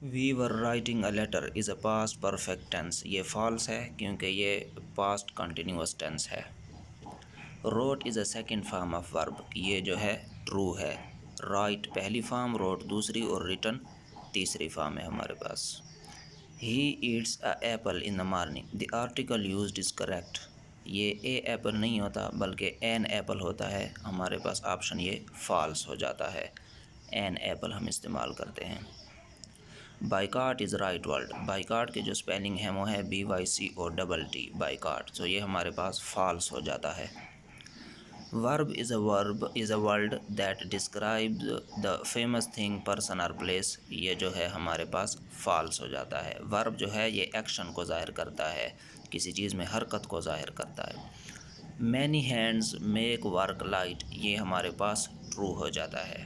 We were writing a letter is a past perfect tense, یہ false ہے کیونکہ یہ پاسٹ کنٹینیوس ٹینس ہے۔ Wrote is a second form of verb, یہ جو ہے ٹرو ہے۔ رائٹ پہلی فارم، روٹ دوسری اور ریٹن تیسری فارم ہے ہمارے پاس۔ He eats a apple in the morning, the article used is correct, یہ اے ایپل نہیں ہوتا بلکہ این ایپل ہوتا ہے، ہمارے پاس آپشن یہ فالس ہو جاتا ہے، این ایپل ہم استعمال کرتے ہیں۔ Boycott is right word, boycott کے جو اسپیلنگ ہے وہ ہے BYCOTT، بائیکاٹ، تو یہ ہمارے پاس فالس ہو جاتا ہے۔ Verb is a word that describes the famous thing person اور پلیس، یہ جو ہے ہمارے پاس فالس ہو جاتا ہے۔ ورب جو ہے یہ ایکشن کو ظاہر کرتا ہے، کسی چیز میں حرکت کو ظاہر کرتا ہے۔ Many hands make work light, یہ ہمارے پاس ٹرو ہو جاتا ہے۔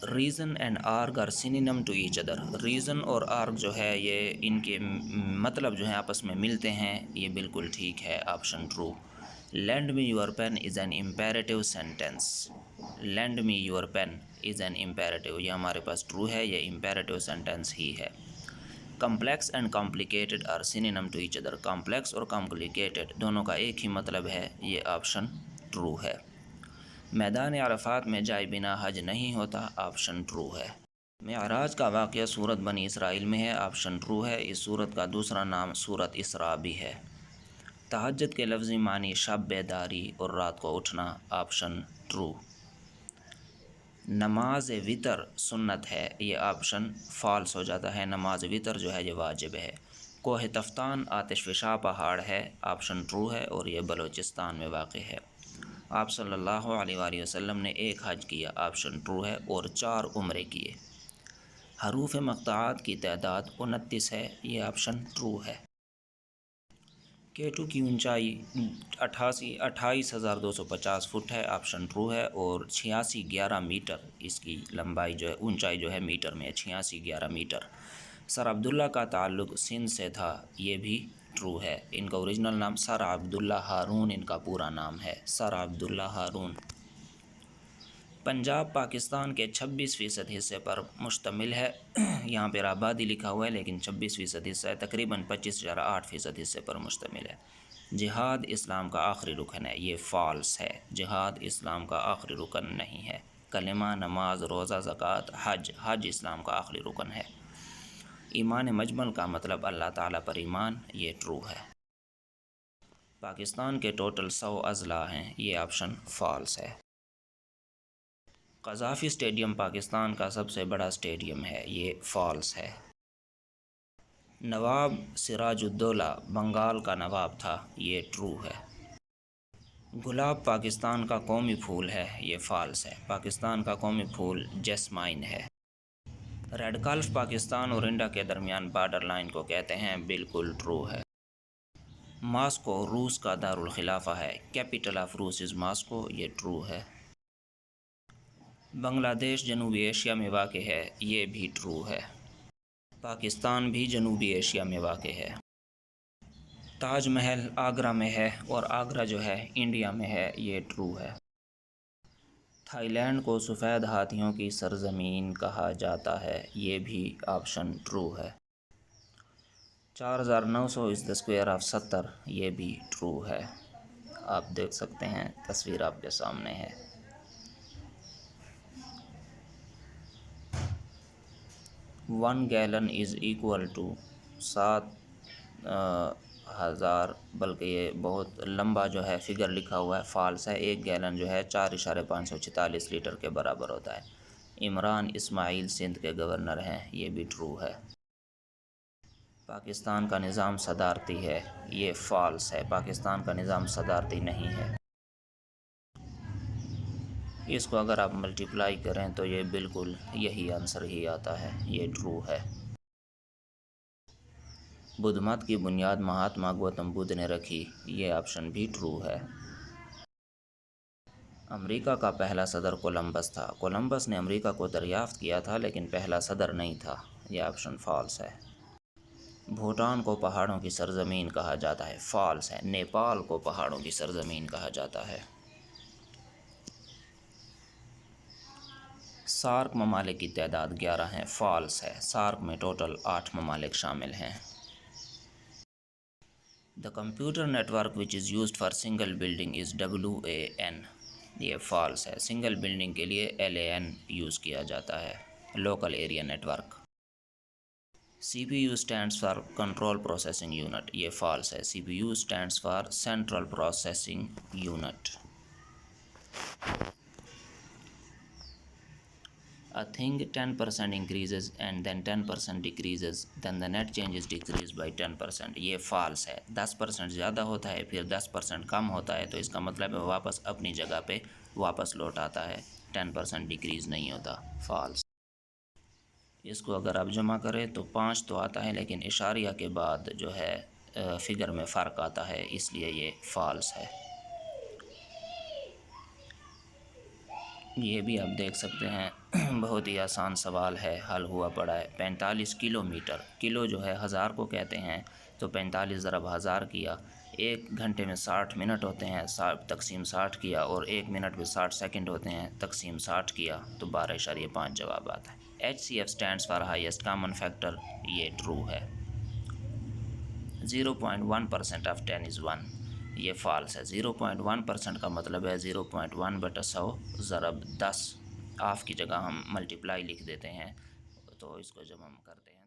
Reason and argue are synonym to each other, reason اور آرگ جو ہے یہ ان کے مطلب جو ہیں آپس میں ملتے ہیں، یہ بالکل ٹھیک ہے، option true. Lend me your pen is an imperative sentence, lend me your pen is an imperative, یہ ہمارے پاس ٹرو ہے، یہ امپیریٹیو سینٹینس ہی ہے۔ Complex and complicated are synonym to each other, complex اور کمپلیکیٹڈ دونوں کا ایک ہی مطلب ہے، یہ آپشن ٹرو ہے۔ میدان عرفات میں جائے بنا حج نہیں ہوتا، آپشن ٹرو ہے۔ معراج کا واقعہ سورت بنی اسرائیل میں ہے، آپشن ٹرو ہے، اس سورت کا دوسرا نام سورت اسراء بھی ہے۔ تہجد کے لفظی معنی شب بیداری اور رات کو اٹھنا، آپشن ٹرو۔ نماز وتر سنت ہے، یہ آپشن فالس ہو جاتا ہے، نماز وتر جو ہے یہ واجب ہے۔ کوہ تفتان آتش فشاں پہاڑ ہے، آپشن ٹرو ہے اور یہ بلوچستان میں واقع ہے۔ آپ صلی اللہ علیہ وآلہ وسلم نے ایک حج کیا، آپشن ٹرو ہے، اور 4 عمرے کیے۔ حروف مقطعات کی تعداد 29 ہے، یہ آپشن ٹرو ہے۔ K2 کی اونچائی 28,250 فٹ ہے، آپشن ٹرو ہے، اور 8611 میٹر اس کی لمبائی جو ہے، اونچائی جو ہے میٹر میں ہے، 8611 میٹر۔ سر عبداللہ کا تعلق سندھ سے تھا، یہ بھی ٹرو ہے، ان کا اوریجنل نام سر عبداللہ ہارون ان کا پورا نام ہے، سر عبداللہ ہارون۔ پنجاب پاکستان کے 26% حصے پر مشتمل ہے، یہاں پر آبادی لکھا ہوا ہے لیکن 26% حصہ ہے، تقریباً 25.8% حصے پر مشتمل ہے۔ جہاد اسلام کا آخری رکن ہے، یہ فالس ہے، جہاد اسلام کا آخری رکن نہیں ہے۔ کلمہ، نماز، روزہ، زکوٰۃ، حج اسلام کا آخری رکن ہے۔ ایمان مجمل کا مطلب اللہ تعالیٰ پر ایمان، یہ ٹرو ہے۔ پاکستان کے ٹوٹل 100 اضلاع ہیں، یہ آپشن فالس ہے۔ قذافی اسٹیڈیم پاکستان کا سب سے بڑا اسٹیڈیم ہے، یہ فالس ہے۔ نواب سراج الدولہ بنگال کا نواب تھا، یہ ٹرو ہے۔ گلاب پاکستان کا قومی پھول ہے، یہ فالس ہے، پاکستان کا قومی پھول جیسمائن ہے۔ ریڈ گلف پاکستان اور انڈیا کے درمیان بارڈر لائن کو کہتے ہیں، بالکل ٹرو ہے۔ ماسکو روس کا دارالخلافہ ہے، کیپٹل آف روس از ماسکو، یہ ٹرو ہے۔ بنگلہ دیش جنوبی ایشیا میں واقع ہے، یہ بھی ٹرو ہے۔ پاکستان بھی جنوبی ایشیا میں واقع ہے۔ تاج محل آگرہ میں ہے اور آگرہ جو ہے انڈیا میں ہے، یہ ٹرو ہے۔ تھائی لینڈ کو سفید ہاتھیوں کی سرزمین کہا جاتا ہے، یہ بھی آپشن ٹرو ہے۔ 4900 از دا اسکوائر آف 70، یہ بھی ٹرو ہے، آپ دیکھ سکتے ہیں، تصویر آپ کے سامنے ہے۔ 1 گیلن از ایکول ٹو 7000، بلکہ یہ بہت لمبا جو ہے فگر لکھا ہوا ہے، فالس ہے، 1 گیلن جو ہے 4.546 لیٹر کے برابر ہوتا ہے۔ عمران اسماعیل سندھ کے گورنر ہیں، یہ بھی ٹرو ہے۔ پاکستان کا نظام صدارتی ہے، یہ فالس ہے، پاکستان کا نظام صدارتی نہیں ہے۔ اس کو اگر آپ ملٹیپلائی کریں تو یہ بالکل یہی آنسر ہی آتا ہے، یہ ٹرو ہے۔ بدھ مت کی بنیاد مہاتما گوتم بدھ نے رکھی، یہ آپشن بھی ٹرو ہے۔ امریکہ کا پہلا صدر کولمبس تھا، کولمبس نے امریکہ کو دریافت کیا تھا لیکن پہلا صدر نہیں تھا، یہ آپشن فالس ہے۔ بھوٹان کو پہاڑوں کی سرزمین کہا جاتا ہے، فالس ہے، نیپال کو پہاڑوں کی سرزمین کہا جاتا ہے۔ سارک ممالک کی تعداد 11 ہیں، فالس ہے، سارک میں ٹوٹل 8 ممالک شامل ہیں۔ The computer network which is used for single building is WAN، یہ فالس ہے، سنگل بلڈنگ کے لیے LAN یوز کیا جاتا ہے، local area network. CPU stands for Control Processing Unit، یہ فالس ہے، CPU stands for Central Processing Unit۔ A thing 10% increases and then 10% decreases, then the net change is decreased by 10%، یہ false ہے، 10% زیادہ ہوتا ہے پھر 10% کم ہوتا ہے، تو اس کا مطلب ہے واپس اپنی جگہ پہ واپس لوٹ آتا ہے، 10% ڈیکریز نہیں ہوتا، فالس۔ اس کو اگر آپ جمع کریں تو 5 تو آتا ہے، لیکن اشاریہ کے بعد جو ہے فگر میں فرق آتا ہے، اس لیے یہ فالس ہے۔ یہ بھی آپ دیکھ سکتے ہیں، بہت ہی آسان سوال ہے، حل ہوا پڑا ہے۔ 45 کلومیٹر، کلو جو ہے 1000 کو کہتے ہیں، تو 45 ضرب 1000 کیا، 1 گھنٹے میں 60 منٹ ہوتے ہیں، تقسیم 60 کیا، اور 1 منٹ میں 60 سیکنڈ ہوتے ہیں، تقسیم 60 کیا، تو 12.5 جواب آتا ہے۔ HCF stands for highest common factor, یہ ٹرو ہے۔ 0.1% آف 10 is 1، یہ فالس ہے، 0.1% کا مطلب ہے 0.1/100 ضرب 10، آف کی جگہ ہم ملٹیپلائی لکھ دیتے ہیں، تو اس کو جب ہم کرتے ہیں